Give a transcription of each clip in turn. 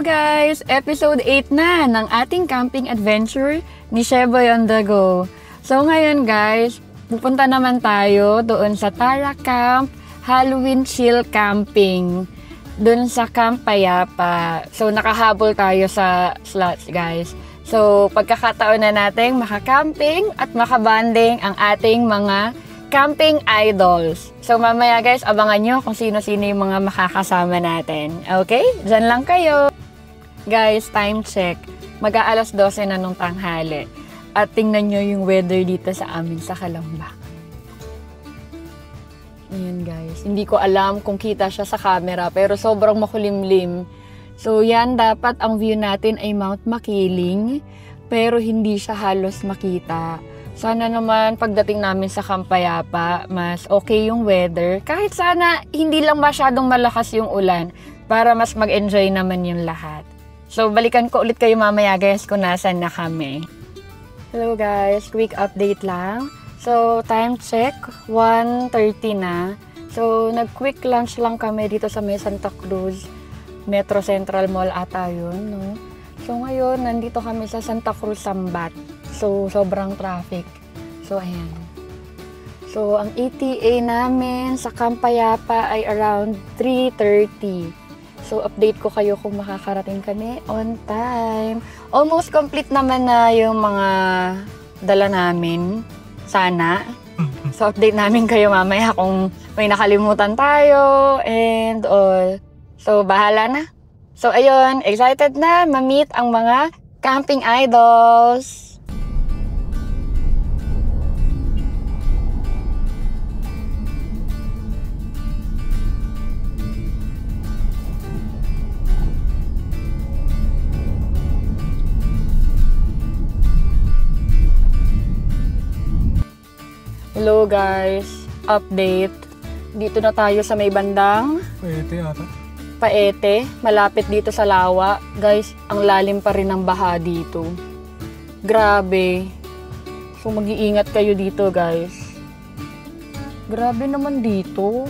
guys! Episode 8 na ng ating camping adventure ni Sheboy on the Go. So ngayon guys, pupunta naman tayo doon sa Tara Camp Halloween Chill Camping. Doon sa Camp Payapa. So nakahabol tayo sa slots guys. So pagkakataon na natin makakamping at makabanding ang ating mga camping idols. So mamaya guys, abangan nyo kung sino-sino yung mga makakasama natin. Okay? Diyan lang kayo. Guys, time check. Mag-aalas 12 na nung tanghali. At tingnan nyo yung weather dito sa amin sa Calamba. Ayan guys. Hindi ko alam kung kita siya sa camera pero sobrang makulimlim. So yan, dapat ang view natin ay Mount Makiling pero hindi siya halos makita. Sana naman pagdating namin sa Camp Payapa, mas okay yung weather. Kahit sana hindi lang masyadong malakas yung ulan para mas mag-enjoy naman yung lahat. So balikan ko ulit kayo mamaya guys kung nasan na kami. Hello guys, quick update lang. So time check, 1:30 na. So nag-quick lunch lang kami dito sa may Santa Cruz. Metro Central Mall ata yun, no? So ngayon, nandito kami sa Santa Cruz, Sambat. So, sobrang traffic. So, ayan. So, ang ETA namin sa Camp Payapa ay around 3:30. So, update ko kayo kung makakarating kami on time. Almost complete naman na yung mga dala namin. Sana. So, update namin kayo mamaya kung may nakalimutan tayo and all. So, bahala na. So, ayun. Excited na ma-meet ang mga camping idols. Hello guys, update. Dito na tayo sa may bandang Paete ata. Paete, malapit dito sa Lawa. Guys, ang lalim pa rin ng baha dito. Grabe. So mag-iingat kayo dito guys. Grabe naman dito.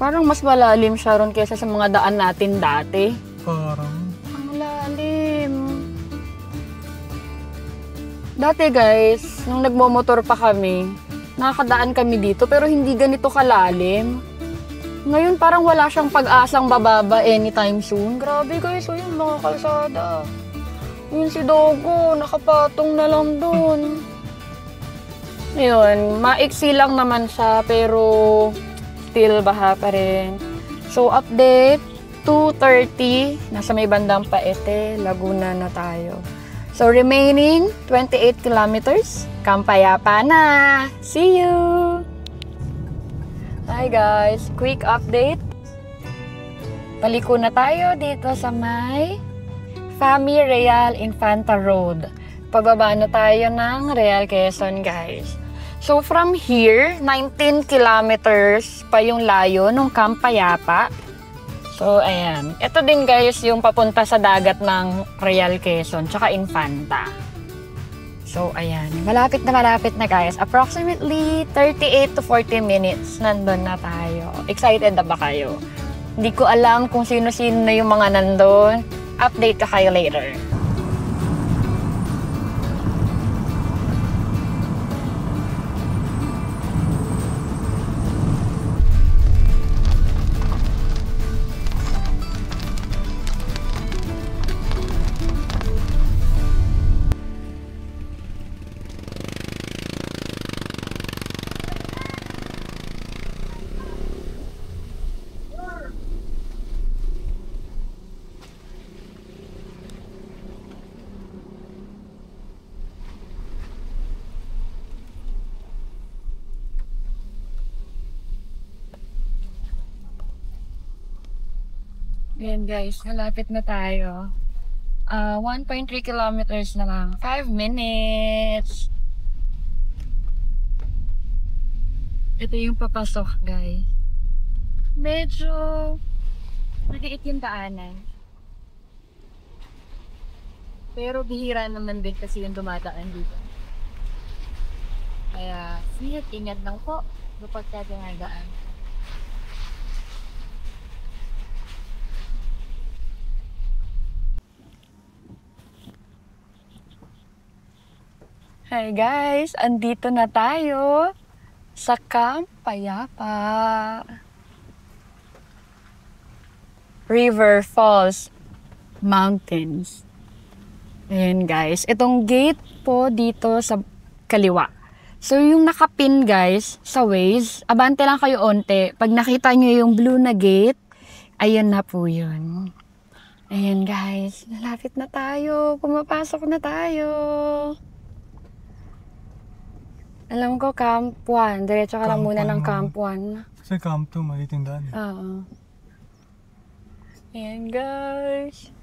Parang mas malalim siya ron kaysa sa mga daan natin dati. Parang. Ang lalim. Dati guys, nung nagmomotor pa kami, nakakadaan kami dito pero hindi ganito kalalim. Ngayon parang wala siyang pag-asang bababa anytime soon. Grabe guys, o yung mga kalsada. Yun si Dogo, nakapatong na lang dun. Ngayon, maiksi lang naman siya pero still baha pa rin. So update, 2:30, nasa may bandang Paete, Laguna na tayo. So, remaining 28 kilometers. Camp Payapa na! See you! Hi guys! Quick update. Paliko na tayo dito sa may Fami Real Infanta Road. Pababa na tayo ng Real Quezon guys. So, from here, 19 kilometers pa yung layo ng Camp Payapa. So, ayan. Ito din guys yung papunta sa dagat ng Real Quezon, tsaka Infanta. So, ayan. Malapit na guys. Approximately 38 to 40 minutes nandun na tayo. Excited na ba kayo? Hindi ko alam kung sino-sino na yung mga nandun. Update ka kayo later. Ayan guys, malapit na tayo. 1.3 kilometers na lang. 5 minutes. Ito yung papasok guys. Medyo maliit yung daanan. Pero bihira naman din kasi yung dumadaan dito. Kaya, ingat lang po kapag tayo nga daan. Hi guys, andito na tayo sa Camp Payapa. River, Falls, Mountains. Ayan guys, itong gate po dito sa kaliwa. So yung nakapin guys sa Waze, abante lang kayo onte. Pag nakita nyo yung blue na gate, ayan na po yun. Ayan guys, malapit na tayo. Pumapasok na tayo. Alam ko, Camp 1. Diretso ka lang Camp muna ng 1, Camp 1. Kasi Camp 2, maliting daan. Oo. Ayan, guys.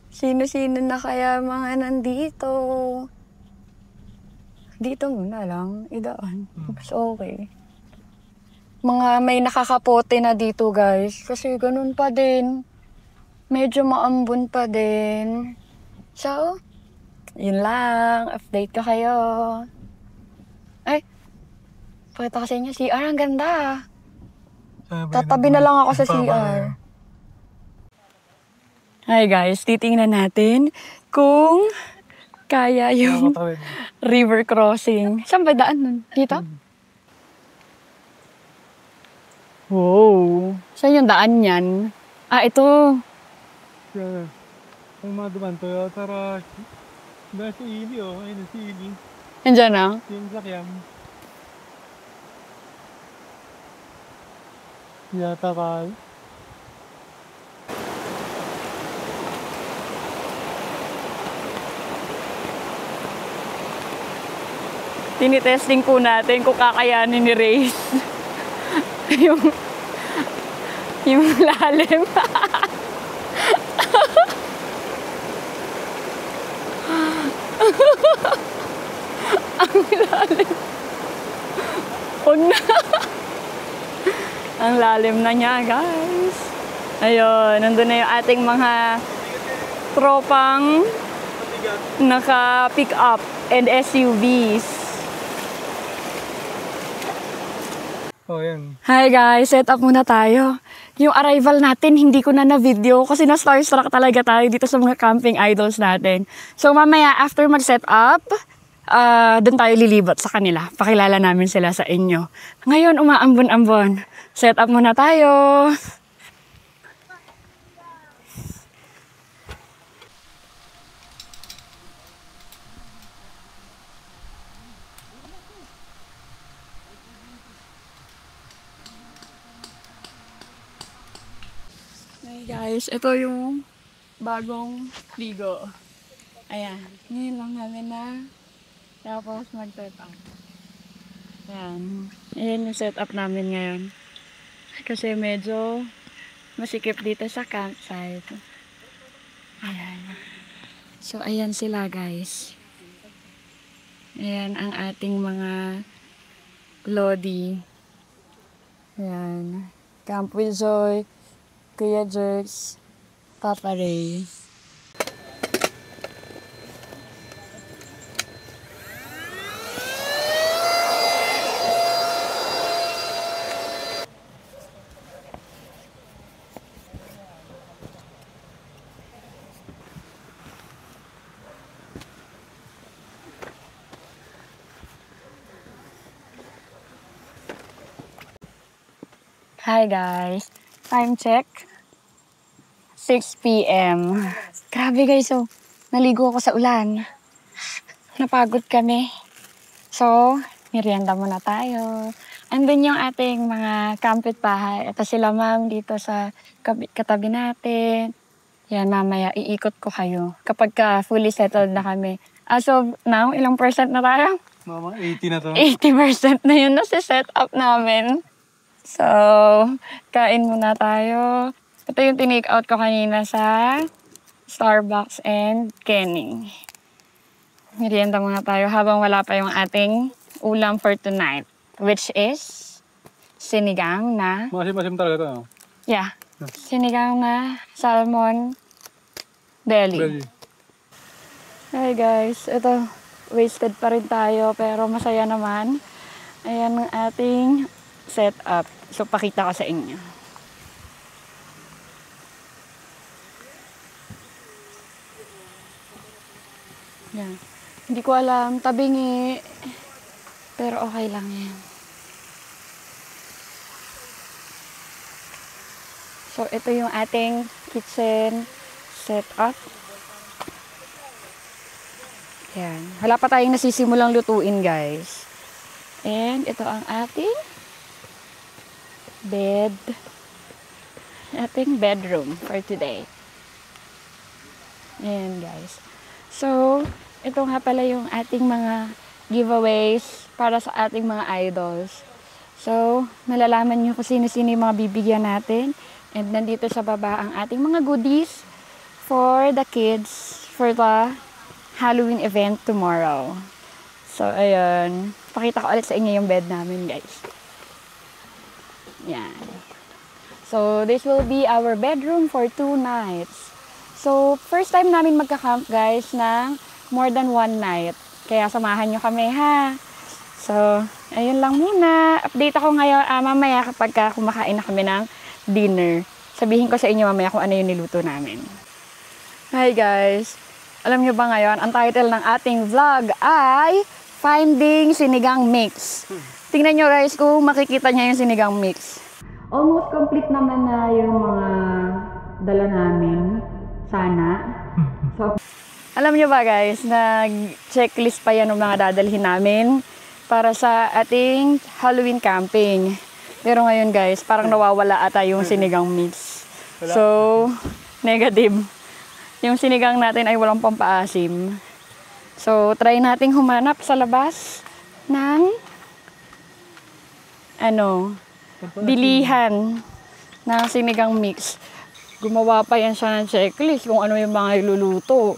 Sino-sino na kaya mga nandito? Dito muna lang. Idaan. Mas okay. Mga may nakakapote na dito, guys. Kasi ganun pa din. Medyo maambon pa din. So, yun lang. Update ko kayo. Ay, pakita ko sa inyo. CR, ang ganda. Tatabi na lang ako sa CR. Hi guys, titingnan natin kung kaya yung river crossing. Saan ba daan nun? Dito? Wow. Saan yung daan yan? Ah, ito. Ang mga duman, Toyota Rush. Dahil si Ili, oh. Ayun si Ili. Nandiyan na? Yung sakyan. Yata ka. Tinitesting po natin kung kakayanin ni Race. yung lalim. Ang lalim. Huwag na. Ang lalim na niya, guys. Ayun, nandun na yung ating mga tropang naka-pick up and SUVs. Oh, yan. Hi guys, set up muna tayo. Yung arrival natin, hindi ko na video kasi na-starstruck talaga tayo dito sa mga camping idols natin. So mamaya, after mag-set up, doon tayo lilibot sa kanila. Pakilala namin sila sa inyo. Ngayon, umaambon-ambon. Set up muna tayo. Hey guys, ito yung bagong ligo. Ayan, ngayon lang namin na tapos mag-set up. Ayan, ayan yung set up namin ngayon. Kasi medyo masikip dito sa campsite. Ayan. So, ayan sila guys. Ayan ang ating mga lodi. Ayan. Camp with Joy, Kuya Jerks, Papa Ray. Hi guys, time check, 6 p.m. Grabe guys, so naligo ako sa ulan. Napagod kami. So, merienda muna tayo. Andun yung ating mga kapitbahay. Ito sila ma'am dito sa katabi natin. Yan, mamaya iikot ko kayo kapag fully settled na kami. As of now, ilang percent na tayo? Mama, 80 na to. 80% na yun na set up namin. So, kain muna tayo. Ito yung tinake out ko kanina sa Starbucks and Kenny. Merienda muna tayo habang wala pa yung ating ulam for tonight. Which is sinigang na... Masim-masim talaga to. No? Yeah. Sinigang na salmon belly. Hi guys. Ito, wasted pa rin tayo pero masaya naman. Ayan ang ating setup. So, pakita ko sa inyo. Yan. Hindi ko alam, tabingi. Pero okay lang yan. So, ito yung ating kitchen setup. Yan. Wala pa tayong nasisimulang lutuin, guys. And ito ang ating bed. Ating bedroom for today. Ayan, guys. So, ito nga pala yung ating mga giveaways para sa ating mga idols. So, nalalaman nyo kung sino-sino yung mga bibigyan natin. And nandito sa baba ang ating mga goodies for the kids for the Halloween event tomorrow. So, ayun. Pakita ko ulit sa inyo yung bed namin, guys. Yan. So, this will be our bedroom for 2 nights. So, first time namin magka-camp, guys, ng more than 1 night. Kaya samahan nyo kami, ha? So, ayun lang muna. Update ako ngayon, mamaya kapag kumakain na kami ng dinner. Sabihin ko sa inyo mamaya kung ano yung niluto namin. Hi, guys. Alam nyo ba ngayon, ang title ng ating vlog ay Finding Sinigang Mix. Tingnan nyo, guys, kung makikita nyo yung sinigang mix. Almost complete naman na yung mga dala namin. Sana. So, alam nyo ba, guys, nag-checklist pa yan ng mga dadalhin namin para sa ating Halloween camping. Pero ngayon, guys, parang nawawala ata yung sinigang mix. So, negative. Yung sinigang natin ay walang pampaasim. So, try nating humanap sa labas ng bilihan ng sinigang mix. Gumawa pa yan siya ng checklist kung ano yung mga iluluto.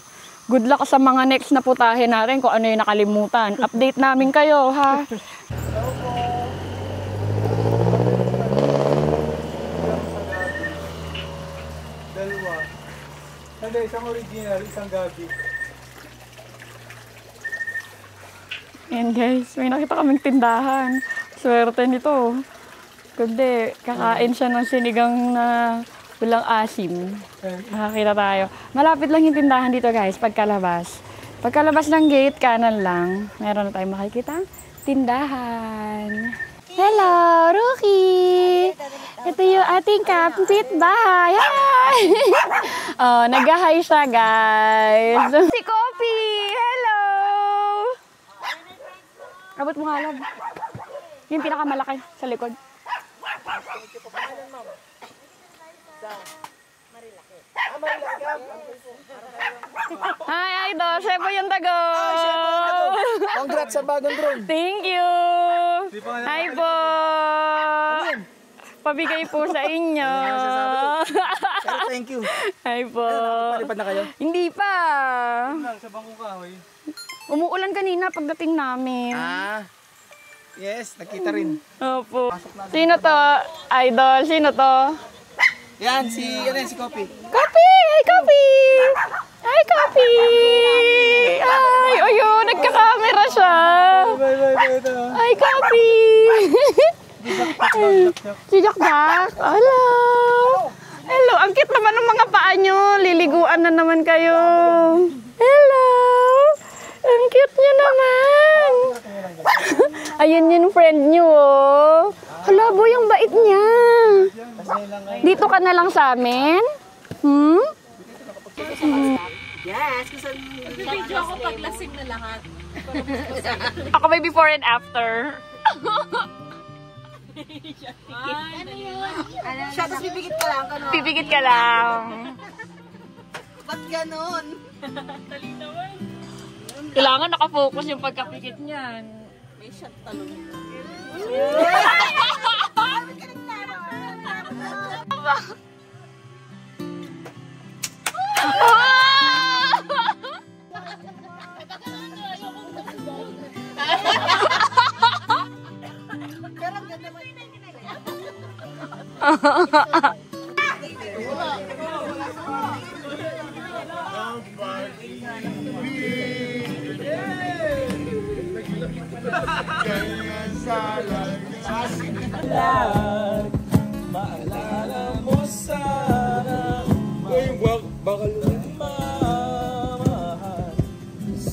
Good luck sa mga next na putahe natin kung ano yung nakalimutan. Update namin kayo, ha? Dalawa. Hindi, isang original, isang gabi. Yan, guys, may nakita kaming tindahan. Swerte nito. Kundi, kakain siya ng sinigang na walang asim. Makakita tayo. Malapit lang yung tindahan dito, guys, pagkalabas. Pagkalabas ng gate, kanan lang. Meron na tayong makikita tindahan. Hello, Rookie! Ito yung ating kapitbahay. Hi! Oh, nag-hi siya, guys. Si Coffee! Hello! Abot mo nga, love. Yung pinakamalaki sa likod. Hi, Idol. Sebo yung tago. Congrats sa bagong drone. Thank you. Hi po. Pabigay po sa inyo. Pero thank you. Hi po. Palipad na kayo? Hindi pa. Sa bangko kahoy. Umuulan kanina pagdating namin. Yes, nakita rin. Opo. Sino to? Idol, sino to? Yan, si Coffee. Coffee! Hi, Coffee! Hi, Coffee! Ay, ayun, nagka-camera siya. Bye. Hi, Coffee! Si Jack. Hello! Hello, ang cute naman ng mga paa nyo. Liliguan na naman kayo. Hello! Ang cute nyo naman. Ayun yung friend nyo, oh. Hala, boy, ang bait niya. Dito ka na lang sa amin? Yes, kasi Video ako paglasing na lahat. Ako may before and after. Ano yun? siya, tapos pipigit ka lang. Pipigit ka lang. Ba't ganon? Kailangan nakafocus yung pagkapikit niyan. May shot talong. Pero ang ganda mo. Maalala mo sana bakal mamahal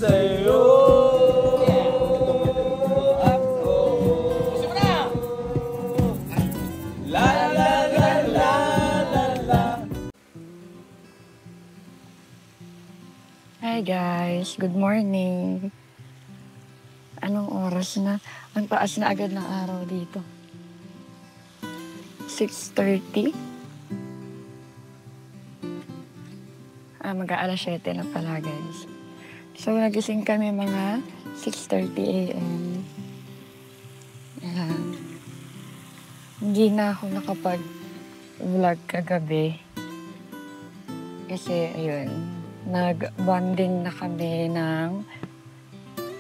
sa'yo. Ako. La la la la la la. Hi guys, good morning. Anong oras na? Ang taas na agad ng araw dito. 6:30. Mag-aalas 7 na pala guys. So nagising kami mga 6:30 a.m. Ayan. Hindi na ako nakapag-vlog kagabi. Kasi ayun, nag-bonding na kami ng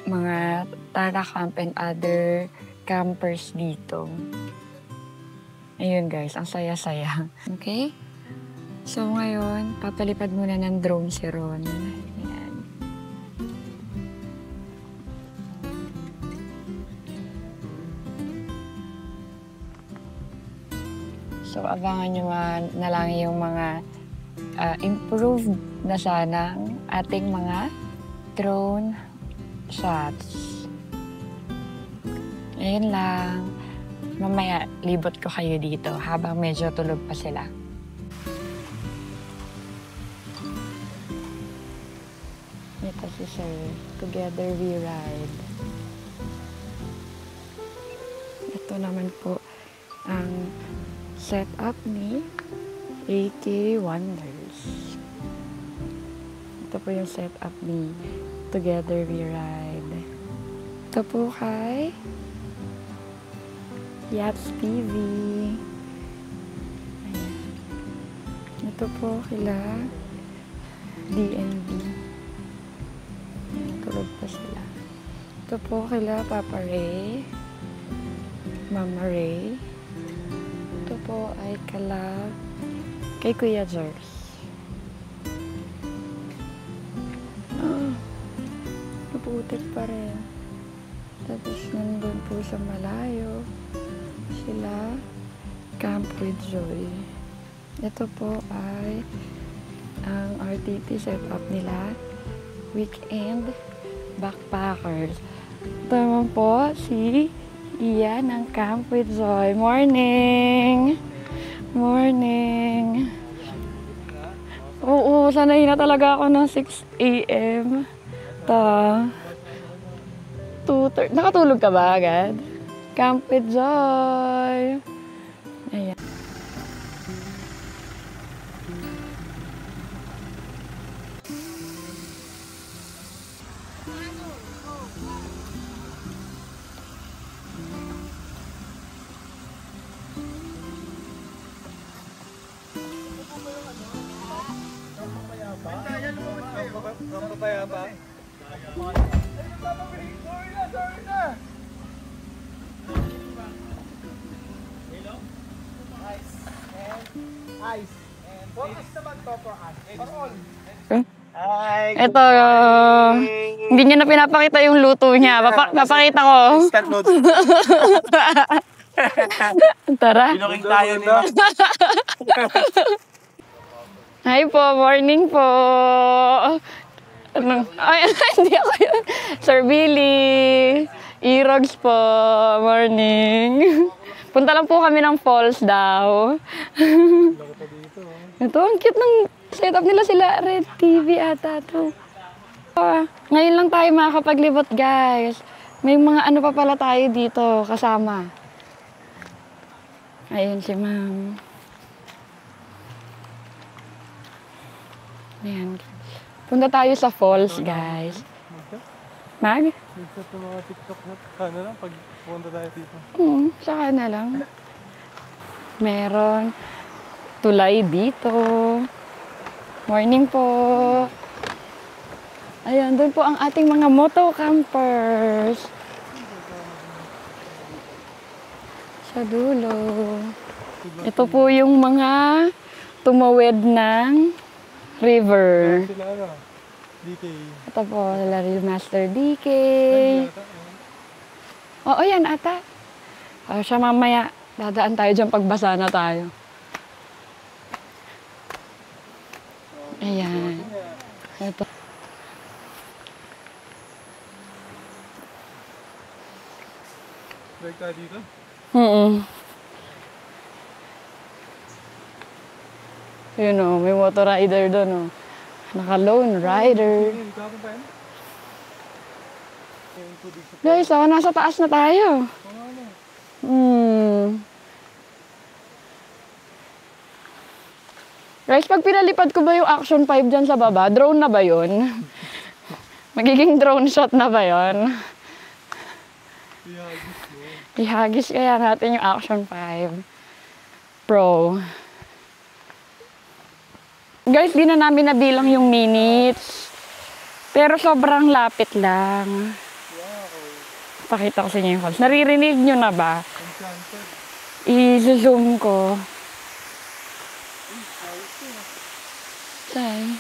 mga Tara Camp and other campers dito. Ayun guys, ang saya-saya. Okay? So ngayon, papalipad muna ng drone si Ron. Ayan. So abangan nyo na lang yung mga improved na sana ang ating mga drone shots. Ayun lang. Mamaya, libot ko kayo dito habang medyo tulog pa sila. Ito si Sir. Together we ride. Ito naman po ang setup ni AK Wonders. Ito po yung setup ni Together We Ride. Ito po kay Yaps PV. Ayan. Ito po kila DNB. Ayan, tulog pa sila. Ito po kila Papa Ray, Mama Ray. Ito po ay kay Kuya Jers. Naputik pa rin. Tapos nandun po sa malayo sila Camp with Joy. Ito po ay ang RTT setup nila, Weekend Backpackers. Ito naman po si Ian ng Camp with Joy. Morning! Morning! Oo, sanay na talaga ako ng 6 a.m. 2:30. Nakatulog ka ba agad? Camp with Joy! Ayan. Papaya pa? Ice. And for us naman to, for us. For all. Hi, Ito, hindi niya na pinapakita yung luto niya. Papakita ko. Instant noodles. Tara. Binuking tayo ni Max. Hi po, morning po. Ay, hindi ako yun. Sir Billy. Irogs po, morning. Punta lang po kami ng falls daw. Ito, ang cute ng setup nila sila. Red TV ata to. Ngayon lang tayo makakapaglibot, guys. May mga ano pa pala tayo dito kasama. Ayun si ma'am. Ayan. Punta tayo sa falls, guys. Mag? Minsan sa mga TikTok na sana lang pag punta tayo dito. Saka na lang. Meron tulay dito. Morning po. Ayan, doon po ang ating mga moto campers. Sa dulo. Ito po yung mga tumawid ng river. Sila ano? DK. Ito po, Larry Master DK. Oo, yan ata. Siya mamaya, dadaan tayo dyan pagbasa na tayo. Ayan. Ito. Break tayo dito. Yun o, may motor rider doon o. Naka-lone rider. Hindi ka pa yan? Guys, nasa taas na tayo. Guys, pag pinalipad ko ba yung Action 5 dyan sa baba, drone na ba yun? Magiging drone shot na ba yun? Ihagis kaya natin yung Action 5 Pro. Guys, di na namin nabilang yung minutes. Pero sobrang lapit lang. Pakita ko sa inyo yung calls. Naririnig nyo na ba? I-zoom ko. Saan?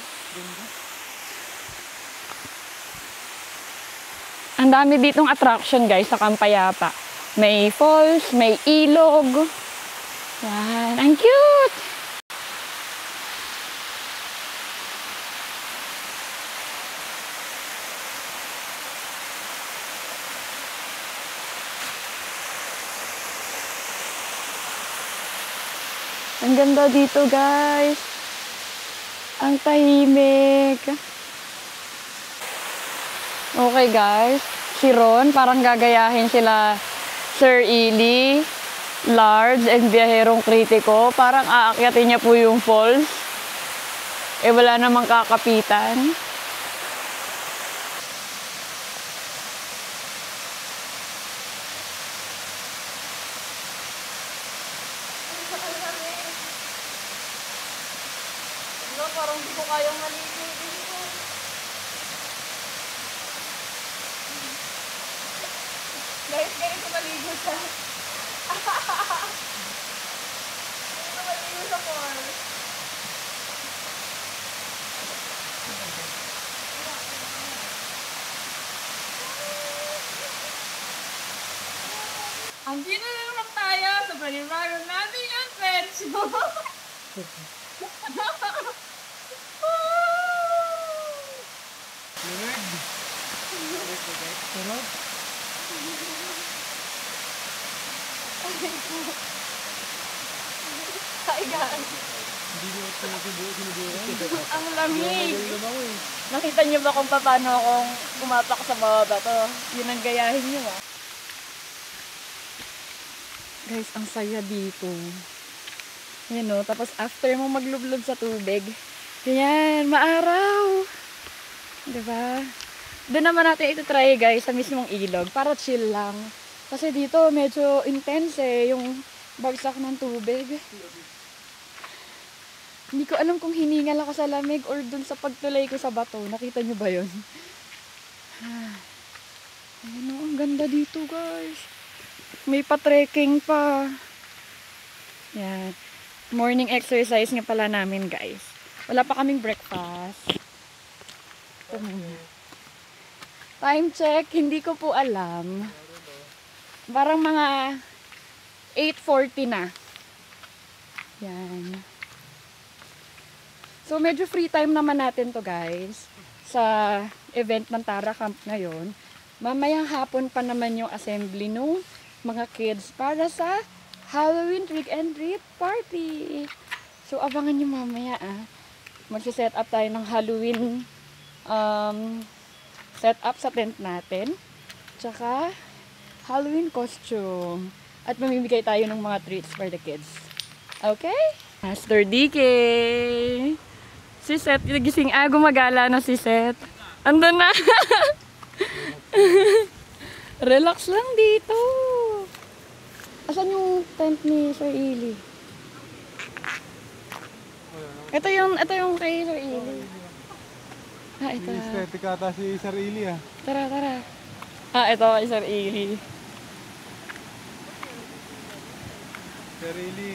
Ang dami ditong attraction guys sa Campayapa. May falls, may ilog. Yan. Ang cute! Ang ganda dito, guys. Ang tahimik. Okay, guys. Si Ron, parang gagayahin sila Sir Ili, Large, and Biyaherong Kritiko. Parang aakyatin niya po yung falls. Eh, wala namang kakapitan. Parang hindi ko kayang maligo dito. Guys, ganito maligo siya. Ganito maligo sa falls. Andito na naman tayo sa panibagong nating adventure. Hi guys. Ang lamig. Nakita niyo ba kung paano akong pumapak sa mga bato? Yun ang gayahin niyo ah. Guys, ang saya dito. Yan o, tapos after mo maglublob sa tubig, ganyan, maaraw. Diba? Doon naman natin ito try guys, sa mismong ilog, para chill lang. Kasi dito medyo intense eh, yung bagsak ng tubig. Hindi ko alam kung hiningal ako sa lamig or dun sa pagtulay ko sa bato. Nakita nyo ba yun? Ayun o, ang ganda dito guys. May pa-trekking pa. Yan. Morning exercise nga pala namin guys. Wala pa kaming breakfast. Ito muna. Time check, hindi ko po alam. Parang mga 8:40 na. Yan. So medyo free time naman natin to guys. Sa event ng Tara Camp ngayon. Mamayang hapon pa naman yung assembly nung mga kids para sa Halloween trick and treat party. So abangan nyo mamaya ah. Magsiset up tayo ng Halloween set up sa tent natin. Tsaka Halloween costume. At mamimigay tayo ng mga treats for the kids. Okay? Master DK. Si Seth, gising gumagala na si Seth. Andun na. Relax lang dito. Asan yung tent ni Sir Ili? Ito yung kay Sir Ili. Ah, ito. Aesthetic ata si Sir Ili ah. Tara, tara. Ah, ito kay Sir Ili. Sir Ili.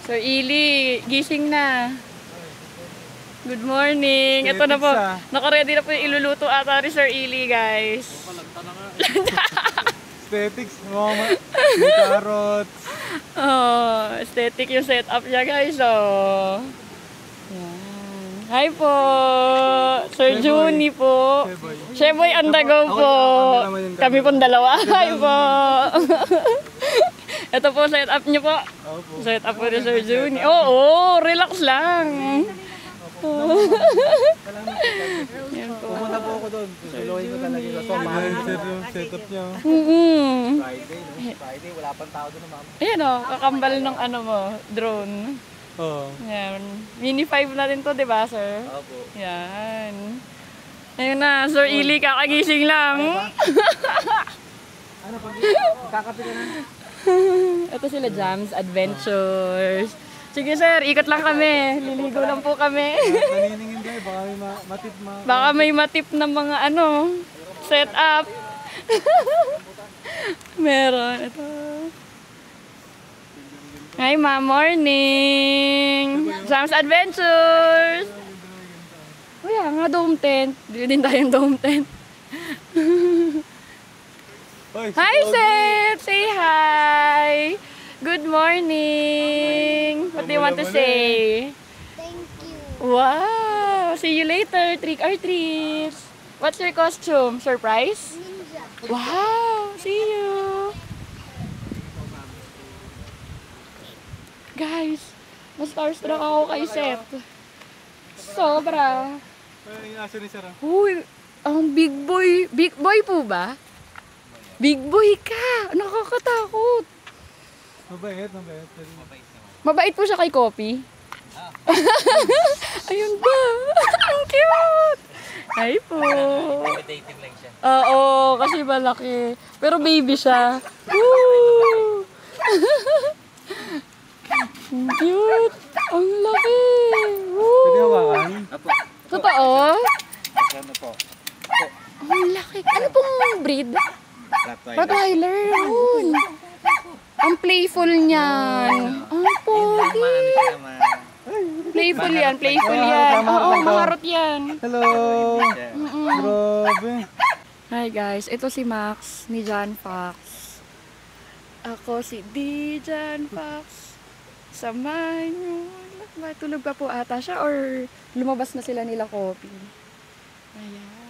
Sir Ili, gising na. Good morning. Ito na po. Naka-ready na po yung iluluto ata ni Sir Ili, guys. Aesthetics, mga may carrots. Oh, aesthetic yung setup niya, guys. Oh. Yan. Hi po. Sir Juni po. Sheboy. Sheboy Andago po. Kami pong dalawa. Hi po. Ito po, set up niyo po. Opo. Set up po ni Sir Juni. Oo, relax lang. Yan po. Pumunta po ako doon. Suluhin ko talaga yung so mahal yung setup niya. Friday, no? Friday, wala pang tao doon, ma'am. Ayan o, kakambal ng ano mo, drone. Oo. Yan. Mini 5 na rin to, di ba, sir? Opo. Yan. Ayun na, Sir Ili, kakagising lang. Ano, kakape ka na? Ito sila, Jams Adventures. Sige, sir, ikot lang kami. Liligo lang po kami. Naniningin tayo, baka may matip Baka may matip na mga ano, set up. Meron. Ito. Hi, ma. Morning. Jams Adventures. Uy, nga dome tent. Bili din tayong dome tent. Hi, Seth! Say hi! Good morning! What do you want to say? Thank you. Wow! See you later! Trick or treats! What's your costume? Surprise? Ninja. Wow! See you! Guys, na-starstruck ako kay Seth. Sobra! Yung aso ni Sarah. Uy, ang big boy. Big boy po ba? Big boy ka! Nakakatakot! Mabait. Mabait po siya kay Kopi. Ayun ba? Ang cute! Hi po! Imitative lang siya. Oo, kasi malaki. Pero baby siya. Woo! Ang cute! Ang laki! Pwede Woo! hawakan? Totoo? Ano po? Ang laki. Ano pong breed? Rottweiler. Yun. Ang playful niyan. Ang pogi. Playful yan, playful yan. Oo, maharot yan. Hello! Grabe. Hi guys, ito si Max ni John Fox. Ako si John Fox. Samahan nyo. Matulog pa po ata siya or lumabas na sila nila Kopi. Ayan.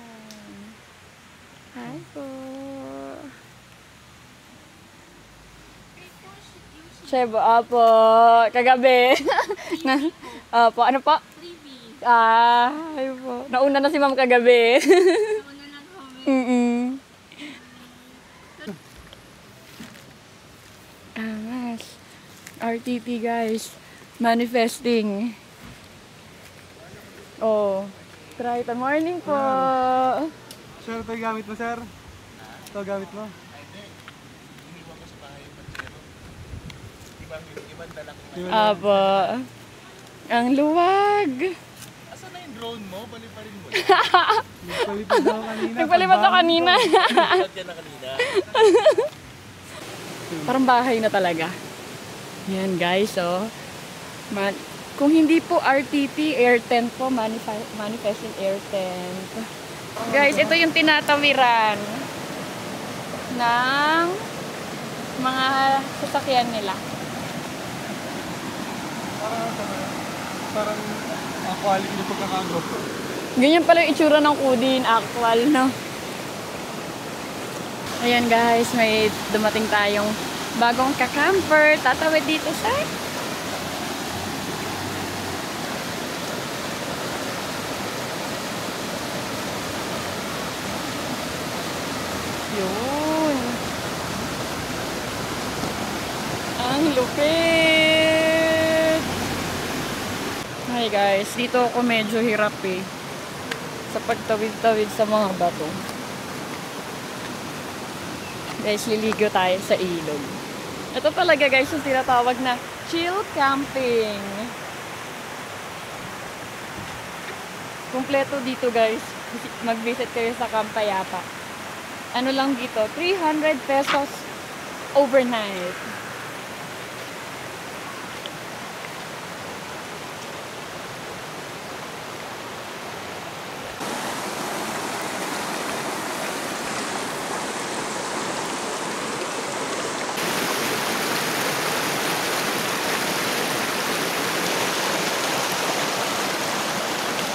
Hi po. Shebo, apo. Kagabi. Apo, ano po? Ay po. Nauna na si ma'am kagabi. Nauna na kami. Angas. RTP guys. Manifesting. Oh. Try it. Morning po. Sir, ito yung gamit mo, sir? Ito gamit mo? Apo. Ang luwag. Asan na yung drone mo? Bali pa rin mo. Nagpalipad ako kanina. Nagpalipad ako kanina. Tulad yan na kanina. Parang bahay na talaga. Yan guys, oh. Kung hindi po RTP, air tent po, manifesting air tent. Guys, ito yung tinatawiran ng mga sasakyan nila. Parang quality yung pagkakago. Ganyan pala yung itsura ng Udin, actual, no? Ayan guys, may dumating tayong bagong ka-camper. Tatawid dito sa yun. Ang lupit. Hi guys, dito ako medyo hirap eh. Sa pagtawid-tawid sa mga bato. Guys, liligo tayo sa ilog. Ito talaga guys yung tinatawag na chill camping. Kumpleto dito guys. Mag-visit kayo sa Camp Payapa. Ano lang dito, 300 pesos overnight.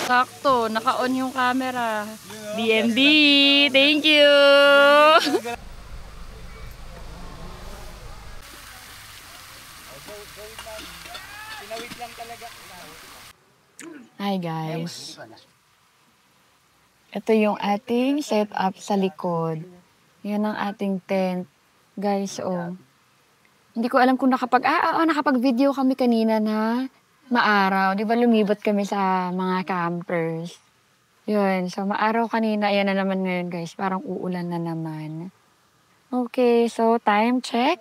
Sakto, naka-on yung camera. DND, thank you! Pinawit lang talaga. Hi guys. Ito yung ating setup sa likod. Yan ang ating tent. Guys, oh. Hindi ko alam kung nakapag-video kami kanina na maaraw. Di ba lumibot kami sa mga campers? Yun, so maaraw kanina. Ayan na naman ngayon guys. Parang uulan na naman. Okay, so time check.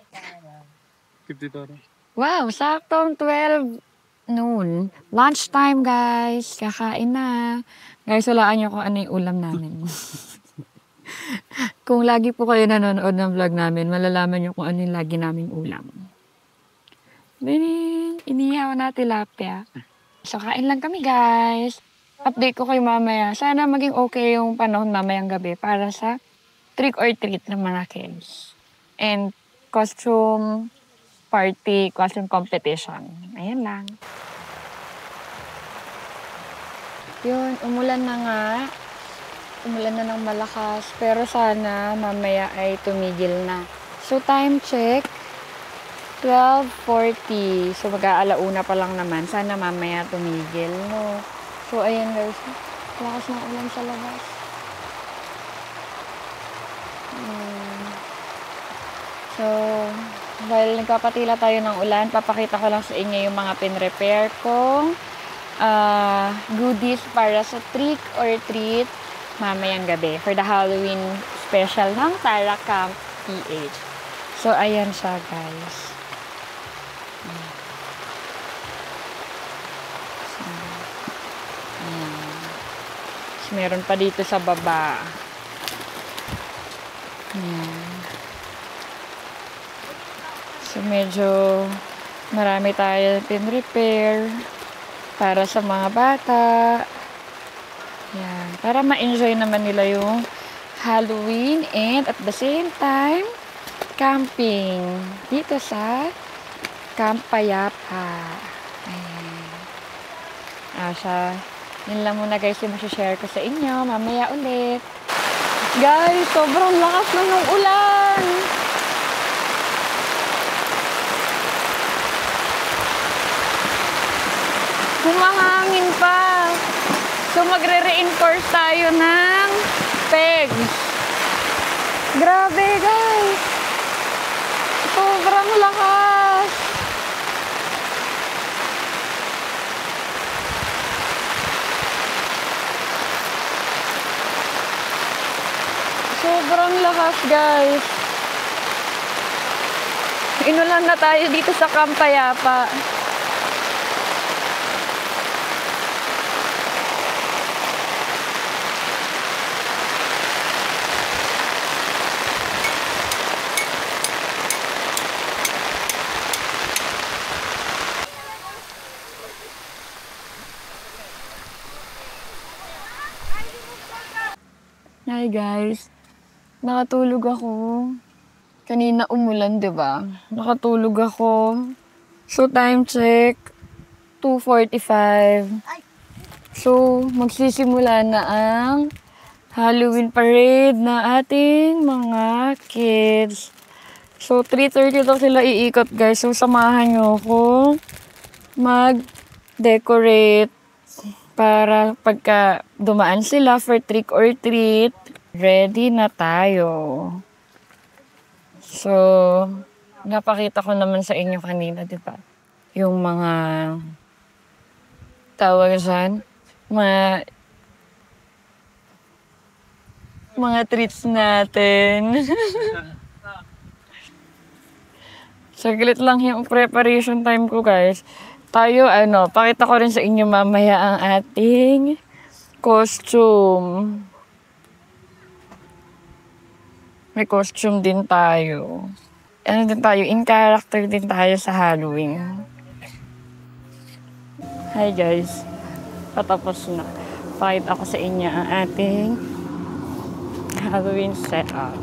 52. Wow, saktong 12 noon. Lunch time, guys. Kakain na. Guys, walaan niyo kung ano yung ulam namin. Kung lagi po kayo nanonood ng vlog namin, malalaman niyo kung ano yung lagi naming ulam. Inihaw na tilapia. So, kain lang kami, guys. Update ko kayo mamaya. Sana maging okay yung panahon mamayang gabi para sa trick or treat ng mga kids. And costume party, costume competition. Ayan lang. Yun, umulan na nga. Umulan na ng malakas. Pero sana mamaya ay tumigil na. So, time check. 12:40. So, mag-aalauna pa lang naman. Sana mamaya tumigil, no? So, ayan guys. Lakas ng ulan sa labas. So, dahil nagpapatila tayo ng ulan, papakita ko lang sa inyo yung mga pin-repair kong goodies para sa trick or treat mamayang gabi for the Halloween special ng Tara Camp PH. So, ayan siya, guys. So, ayan. So, meron pa dito sa baba. Ayan. So, medyo marami tayo pin-repair para sa mga bata. Yan. Para ma-enjoy naman nila yung Halloween and at the same time, camping. Dito sa Camp Payapa. Ayan. Siya. Yun lang muna guys yung masashare ko sa inyo. Mamaya ulit. Guys, sobrang lakas na ng ulan. Humahangin pa. So, magre-reinforce tayo ng pegs. Grabe, guys. Sobrang lakas. Sobrang lakas, guys. Inulan na tayo dito sa Camp Payapa. Hi guys, nakatulog ako. Kanina umulan, 'di ba? Nakatulog ako. So time check 2:45. So magsisimula na ang Halloween parade na ating mga kids. So 3:30 daw sila iikot, guys. So samahan niyo ako mag-decorate para pagka dumaan sila for trick or treat, ready na tayo. So, napakita ko naman sa inyo kanina, di ba? Yung mga tawag dyan, mga treats natin. Saglit lang yung preparation time ko, guys. Tayo, pakita ko rin sa inyo mamaya ang ating costume. May costume din tayo. In character din tayo sa Halloween. Hi guys. Patapos na. Pakita ko sa inyo ang ating Halloween setup.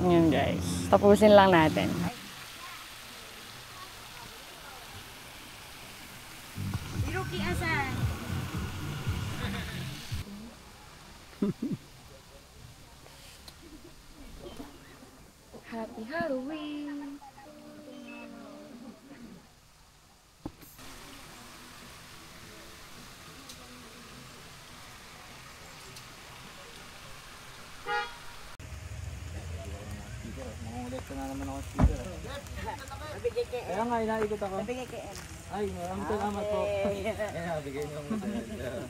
Yan guys. Tapusin lang natin. Happy Halloween! Basta na naman ako speaker. Kaya nga, inaikot ako. Ay, maraming salamat po. Ayan, bigay niyo ang medalya.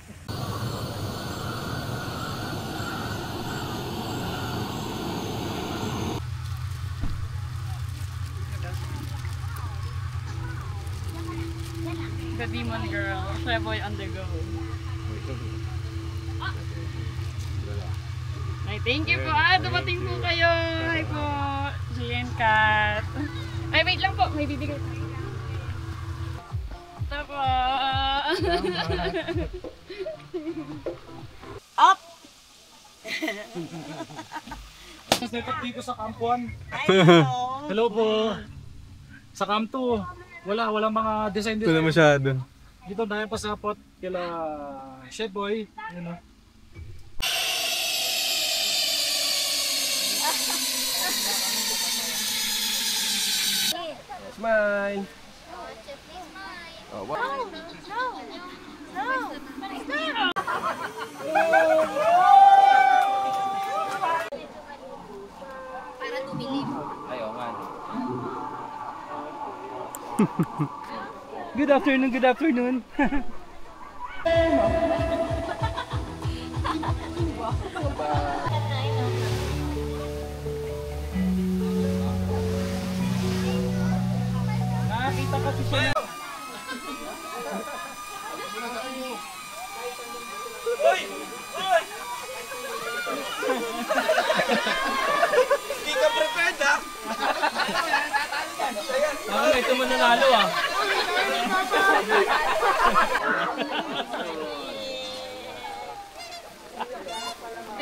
The Demon Girl, Sheboy on the go. Ay, thank you po. Dumating po kayo. Hi po. Gian Cat. Ay, wait lang po. May bibigay tayo. Ito po. Up! Setup dito sa kampuan. Hello! Hello po. Sa Camp 2, walang mga design dito. Ito na masyado. Dito dahil pasapot kila Sheboy. Yun o. Smile! Oh, what? Para tumilim. Ayaw nga. Good afternoon, good afternoon. Nakakita kasi siya na... Hoy! Hoy! Hindi ka prepared ha? Ito mo nanalo ah.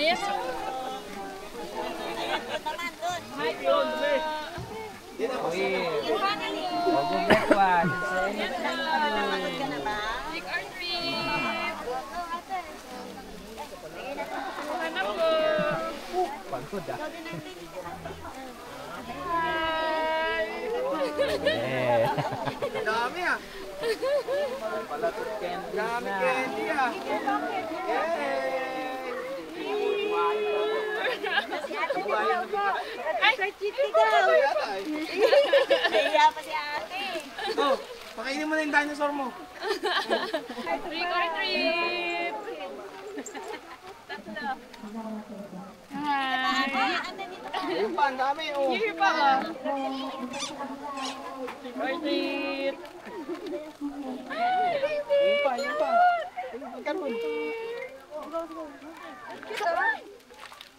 Ayan po. Hi po. Trick or treat. Hanap po. Pagod ah. Hi. Dami ah. Palatot candy. Dami candy ah. Ay, Nahiya pa si ate. Oh, pakainin mo na yung dinosaur mo. trick or treat. Hi. Yung pa, ang dami oh. Here pa ba? Trick or treat. Ay, baby. Yung pa, yung pa. Pagkaroon.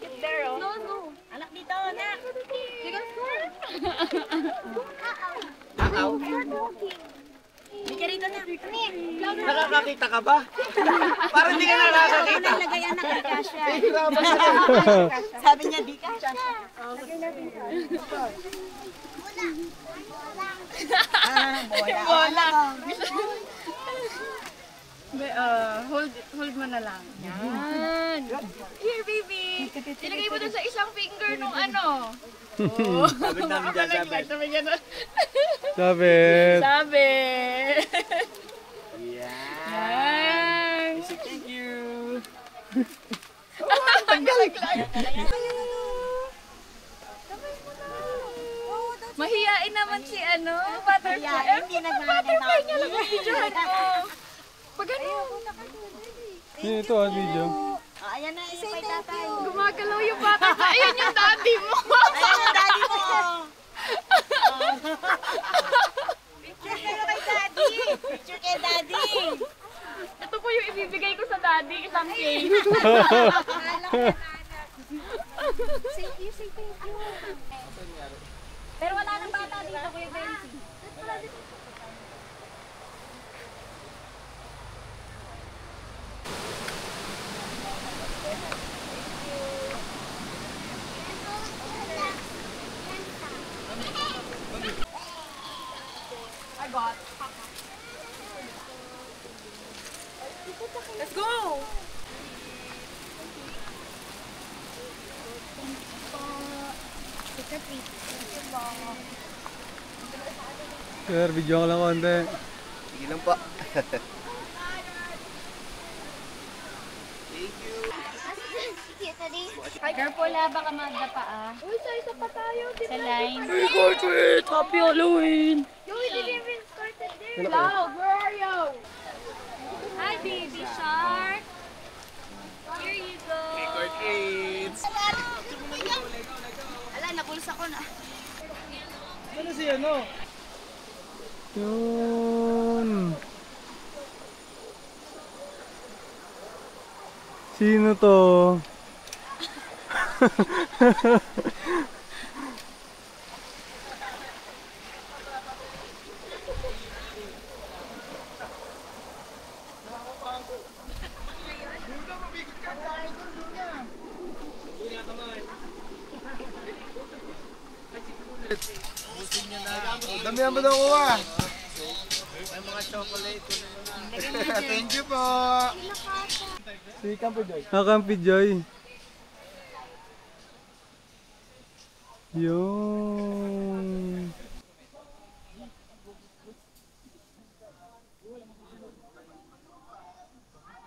Get there, oh. Anak dito, anak. Hindi ka rito na. Nakakakita ka ba? Parang hindi ka nakakakita. Nalagay anak, di kasya. Sabi niya, di kasya. Bola. Hold mo na lang. Yan. Here, baby. Ilagay mo dun sa isang finger nung ano. Oh. Sabi namin dyan, sabi. Sabi gano'n. Sabit. Sabi. Yeah. Yan. Thank you. Mahiyain naman si ano, butterfly. Hindi naglalagay Butterfly niya lang ang videohan mo. Pag ano, Ito ang video. Ayan na, isa kay tatay. gumagalaw yung butterfly. Ayun yung daddy mo. Ayan ang daddy mo. Picture kayo kay daddy. Picture kay daddy. Ito po yung ibibigay ko sa daddy, isang cake. Thank you, say thank you. Pero wala nang bata dito, Kuya Benji. Let's go! Sir, video ko lang konti. Sige lang po. Careful ha, baka magdapa ah. Uy, sa isa pa tayo. Sa line. Corporate! Happy Halloween! Yo, we didn't even started there. Cloud, where are you? Hi, baby shark. Here you go. Ala, napulis ako na. Ano si ano? Yun. Sino to? Damihan mo daw kuha. May mga chocolate. Thank you po. Si Campi Joy. Campi Joy. Yun.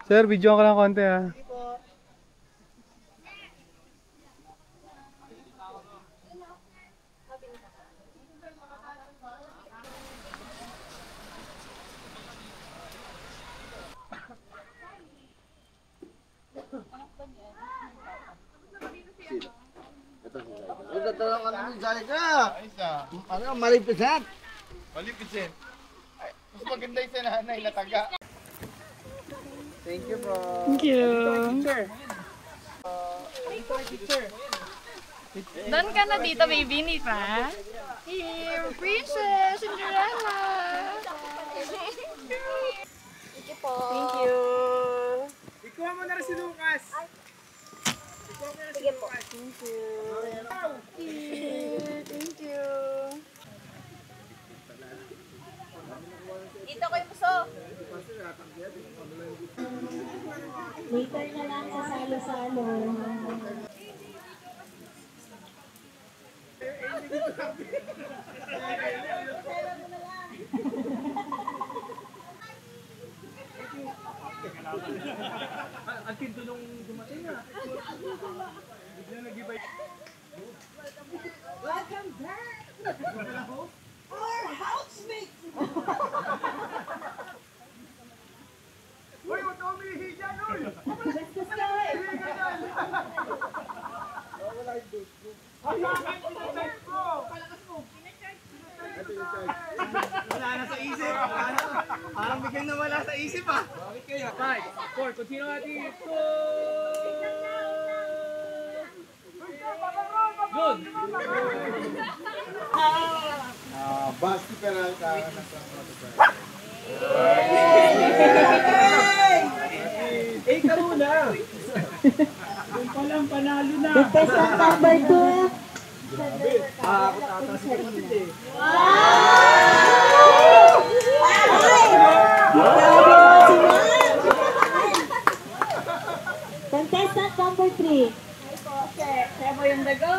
Sir, video ka lang konti ha. Ang ganda ng ano yung Zalika. Ano, malipisan. Malipisin. Ay, mas maganda yung sananay na taga. Thank you po. Thank you. Doon ka na dito, baby, ni pa? Here, Princess Cinderella. Thank you po. Thank you. Ikuha mo na rin si Lucas. Sige po. Thank you. Thank you. Dito ko yung puso. Waiter na lang sa salo-salo. Ang tinto nung dumating na. Bigla nag-ibay. Welcome back! Our housemates! Uy, huwag ka umihi dyan, uy! Just the sky! Wala na sa isip. Parang biglang nawala sa isip ah. Bakit kaya? 5, 4, continue natin. Good! Basti Peralta. Eh, karo na. Yung palang panalo na. Contestant number 2. Ako tataas ka kapatid eh. Contestant number 3. Kaya mo yung dago.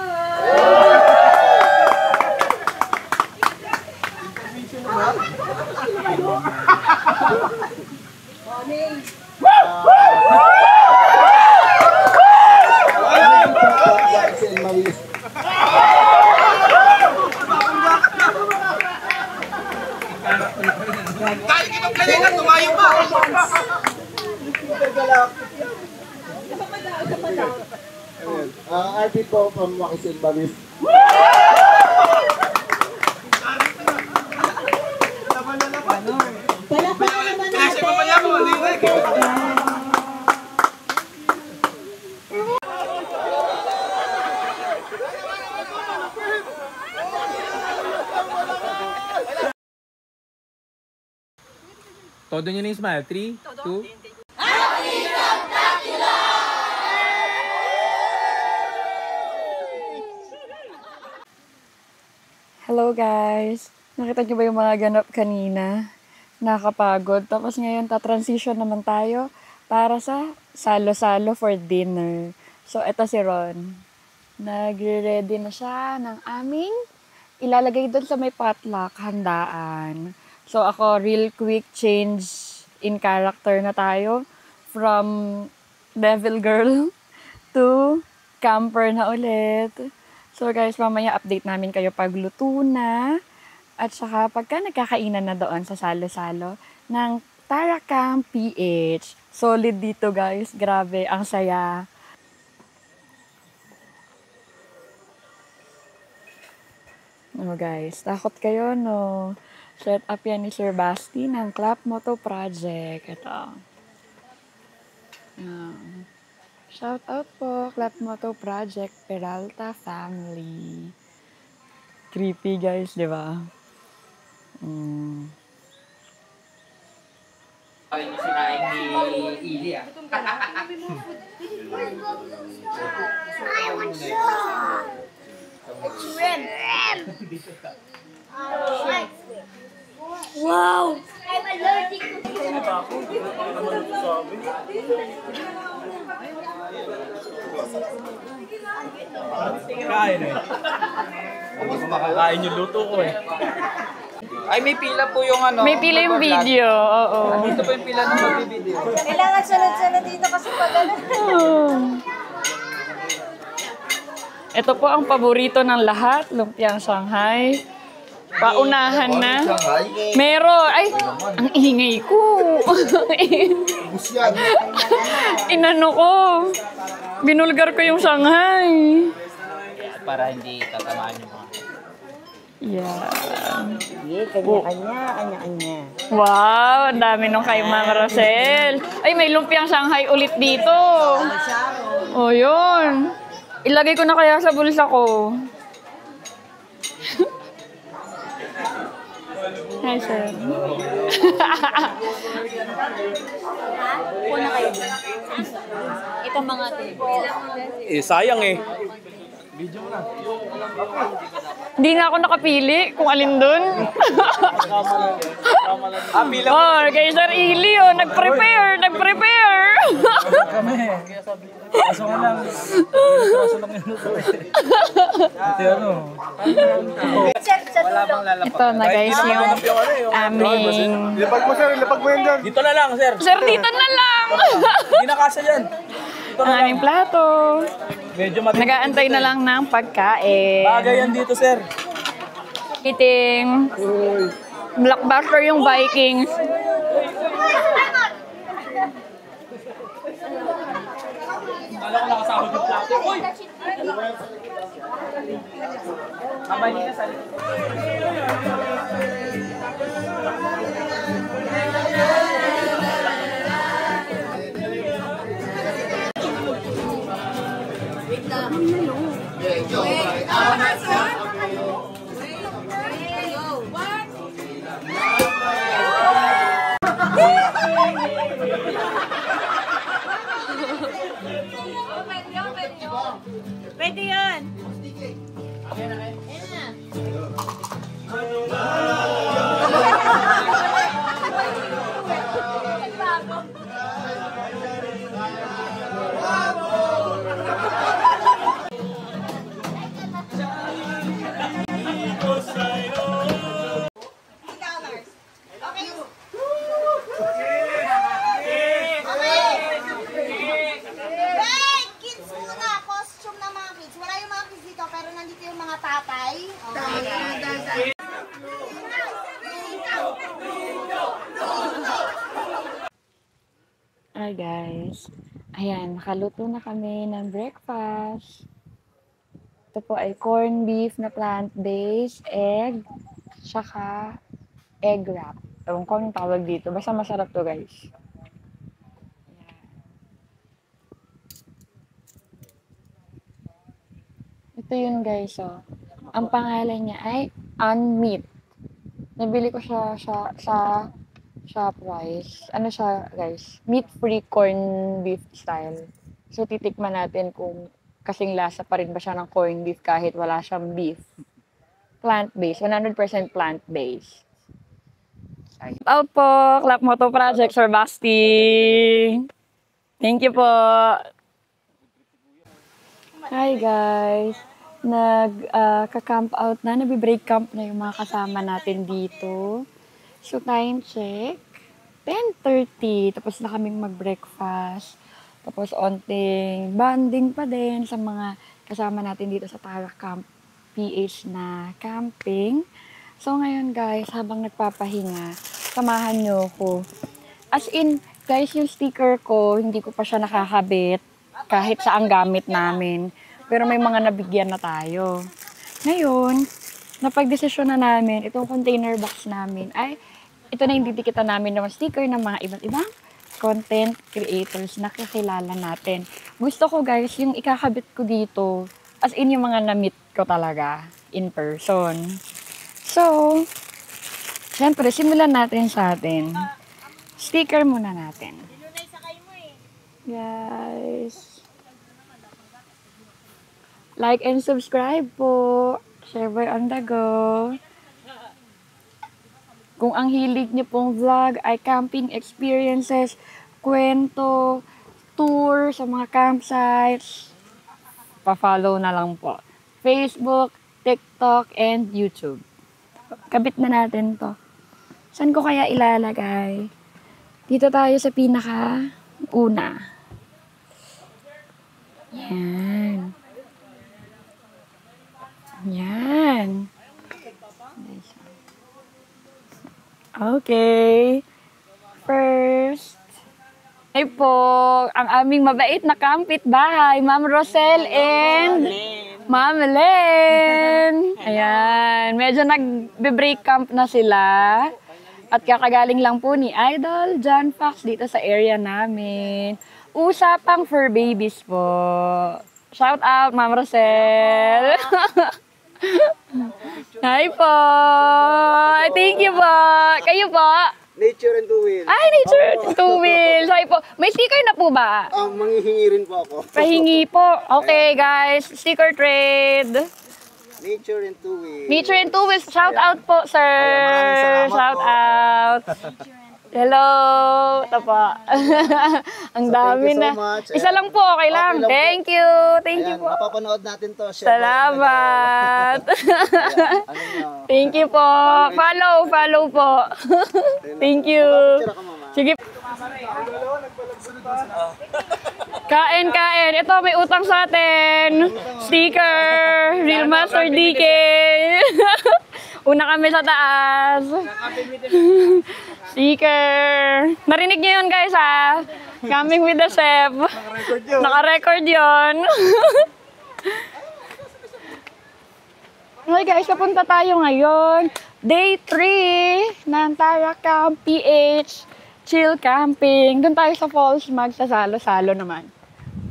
Dahil kita play na, tumayo pa! RP po from Wakisin Balis. Palakpakan naman Kasi pa pala mo, hindi na. Todo nyo na yung smile. 3, 2. Hello guys! Nakita niyo ba yung mga ganap kanina? Nakakapagod. Tapos ngayon, ta-transition naman tayo para sa salo-salo for dinner. So, eto si Ron. Nagre-ready na siya ng aming ilalagay doon sa may potluck, handaan. So, ako, real quick change in character na tayo from devil girl to camper na ulit. So guys, mamaya update namin kayo pag luto na. At saka pagka nagkakainan na doon sa salo-salo ng Taracam PH. Solid dito guys. Grabe, ang saya. Oh guys, takot kayo no. Set up yan ni Sir Basti ng Clap Moto Project. Ito. Shout out po, Clap Moto Project, Peralta Family. Creepy guys, di ba? Yung sinaing ni Ili ah. Wow! I'm allergic to Kain eh. Tapos makakain yung luto ko eh. Ay, may pila po yung ano. May pila yung video, oo. Dito po yung pila ng magbibideo. Kailangan sunod-sunod dito kasi pag ano. Ito po ang paborito ng lahat, lumpiang Shanghai. Paunahan na. Meron. Ay, ang ingay ko. Inano ko. Binulgar ko yung Shanghai. Para hindi tatamaan yung mga. Yeah. Kanya-kanya. Wow, ang dami nung kay Ma'am Rosel. Ay, may lumpiang Shanghai ulit dito. Oh, yun. Ilagay ko na kaya sa bulsa ko. Hi, sir. Una kayo. Ito mga Eh, sayang eh. Hindi na ako nakapili kung alin dun. Pila Oh, kay Sir Ili, oh, nag-prepare. Kami. Kaso nga lang. Kaso lang yung luto eh. Ito ano. Wala bang lalapag. Ito na guys yung aming... Lapag mo sir, lapag mo yan dyan. Dito na lang, sir. Sir, dito na lang! Hindi na kasya yan. Ang aming plato. Medyo matigas. Nagaantay na lang ng pagkain. Bagay yan dito, sir. Eating. Blockbuster yung Vikings. Kala ko nakasahod yung plato. Uy! Abay na sa Pwede yan. Hi guys. Ayan, nakaluto na kami ng breakfast. Ito po ay corned beef na plant-based, egg, tsaka egg wrap. Ewan ko anong tawag dito. Basta masarap to guys. Ito yun guys, oh. Ang pangalan niya ay Unmeat. Nabili ko siya sa ShopRite. Ano siya, guys? Meat-free corned beef style. So, titikman natin kung kasing lasa pa rin ba siya ng corned beef kahit wala siyang beef. Plant-based. 100% plant-based. Out po, Clap Moto Project, Sir Basti. Thank you po. Hi, guys. Nag-camp out na. Nag-break camp na yung mga kasama natin dito. So, time check. 10:30. Tapos na kaming mag-breakfast. Tapos onting bonding pa din sa mga kasama natin dito sa Tara Camp PH na camping. So ngayon guys, habang nagpapahinga, samahan nyo ko. As in, guys, yung sticker ko, hindi ko pa siya nakakabit kahit saang gamit namin. Pero may mga nabigyan na tayo. Ngayon, napag-desisyon na namin, itong container box namin ay ito na yung didikitan namin ng sticker ng mga iba't ibang content creators na kakilala natin. Gusto ko guys, yung ikakabit ko dito, as in yung mga na-meet ko talaga in person. So, syempre, simulan natin sa atin. Sticker muna natin. Guys. Like and subscribe po. Share Boy on the go. Kung ang hilig niyo pong vlog ay camping experiences, kwento, tour sa mga campsites, pa-follow na lang po. Facebook, TikTok, and YouTube. Kabit na natin to. Saan ko kaya ilalagay? Dito tayo sa pinaka-una. Yan. Yan. Okay. First, ay po, ang aming mabait na kapitbahay, Ma'am Rosel and Ma'am Len. Ayan, medyo nag-break camp na sila. At kakagaling lang po ni Idol John Fox dito sa area namin. Usapang fur babies po. Shout out, Ma'am Rosel. Hi po! Thank you po! Kayo po? Nature and Two Wheels. Ay, Nature and Two Wheels! Hi po! May sticker na po ba? Manghihingi rin po ako. Pahingi po. Okay guys, sticker trade. Nature and Two Wheels. Nature and Two Wheels. Shout out po, sir! Maraming salamat Shout po. out! Hello! Ito po. Ang dami thank you so na. much. Isa lang po, okay lang. Okay lang po. Thank you! Thank you Ayan, po. mapapanood natin to. Share Salamat! Ano nyo? Thank you po. Follow po. Thank you. Picture ako, mama. Sige. Kain. Ito, may utang sa atin. Sticker. Real Master DK. Una kami sa taas. Sticker. Narinig niyo yun guys ha? Coming with the chef. Naka-record yun. Okay guys, papunta tayo ngayon. Day 3 ng Tara Camp PH Chill Camping. Doon tayo sa Falls magsasalo-salo naman.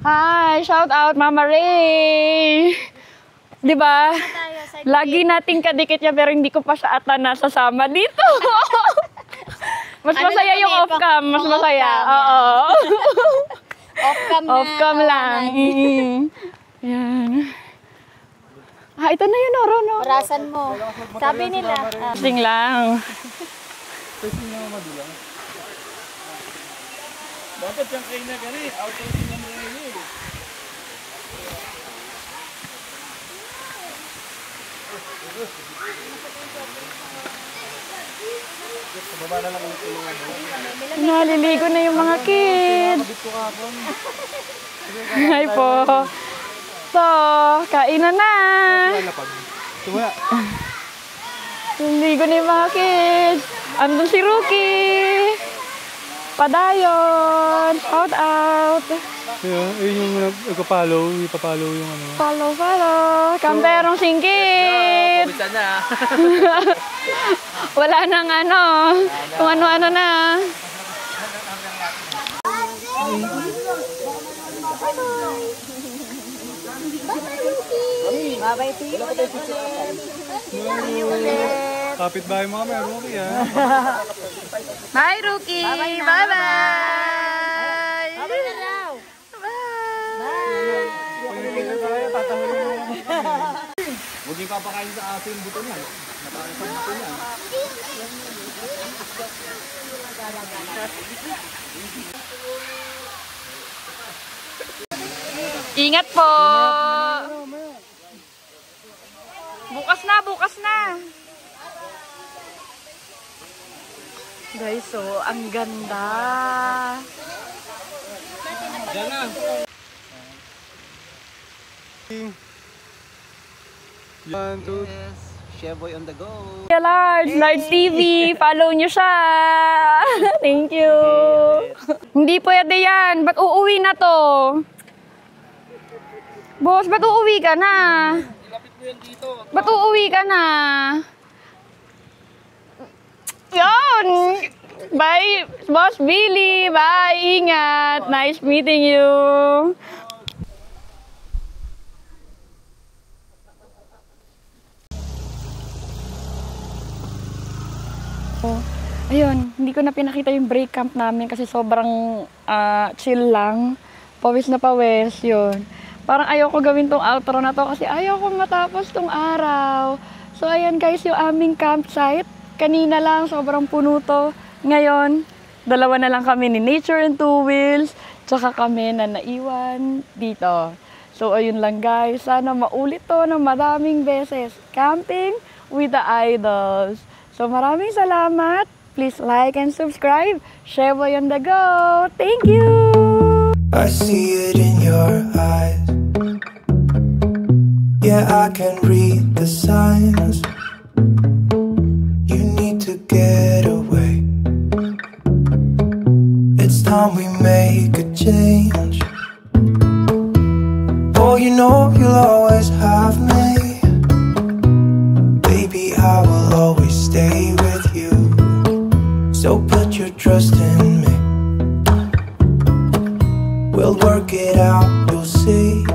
Hi! Shout out Mama Ray! Diba? Lagi nating kadikit niya pero hindi ko pa siya ata nasasama dito. Mas masaya yung off-cam. Mas masaya. Oo. Off-cam na. Off-cam lang. Yan. Ito na yun, Oro, no? Orasan mo. Sabi nila. Sing lang. Dapat yung kayo na gani, out of siya na rin eh. Naliligo na yung mga kids. Hi po. So, kainan na. Naliligo na yung mga kids. Andun si Rookie. Padayon. Shout out. Yun yung ipapalo yung ano. Follow. Kamperong singkit. Bisa na. Wala nang ano. Kung ano-ano na. Bye-bye, Tito. Kapit-bahay mo kami, Rookie ah. Bye, Rookie. Bye-bye. Bye-bye na daw. Huwag yung papakain sa ating buto niya. Matakas ang buto niya. Ingat po. Bukas na. Guys, so, ang ganda. Diyan na. One, two. Chefboy on the go. Large TV, follow nyo siya. Thank you. Hindi pwede yan. Ba't uuwi na to? Boss, ba't uuwi ka na? Ilapit mo yan dito. Ba't uuwi ka na? Yun! Bye, Boss Billy. Bye, ingat. Nice meeting you. Ayun, hindi ko na pinakita yung break camp namin kasi sobrang chill lang. Pawis na pawis, yun. Parang ayaw ko gawin tong outro na to kasi ayaw ko matapos tong araw. So ayan guys, yung aming campsite. Kanina lang, sobrang puno to. Ngayon, dalawa na lang kami ni Nature and Two Wheels. Tsaka kami na naiwan dito. So ayun lang guys, sana maulit to ng maraming beses. Camping with the idols. So maraming salamat. Please like and subscribe. Chefboy on the go. Thank you. I see it in your eyes. Yeah, I can read the signs. You need to get away. It's time we make a change. Oh, you know you'll always have me. Baby, I will always stay with you. So put your trust in me. We'll work it out, you'll see.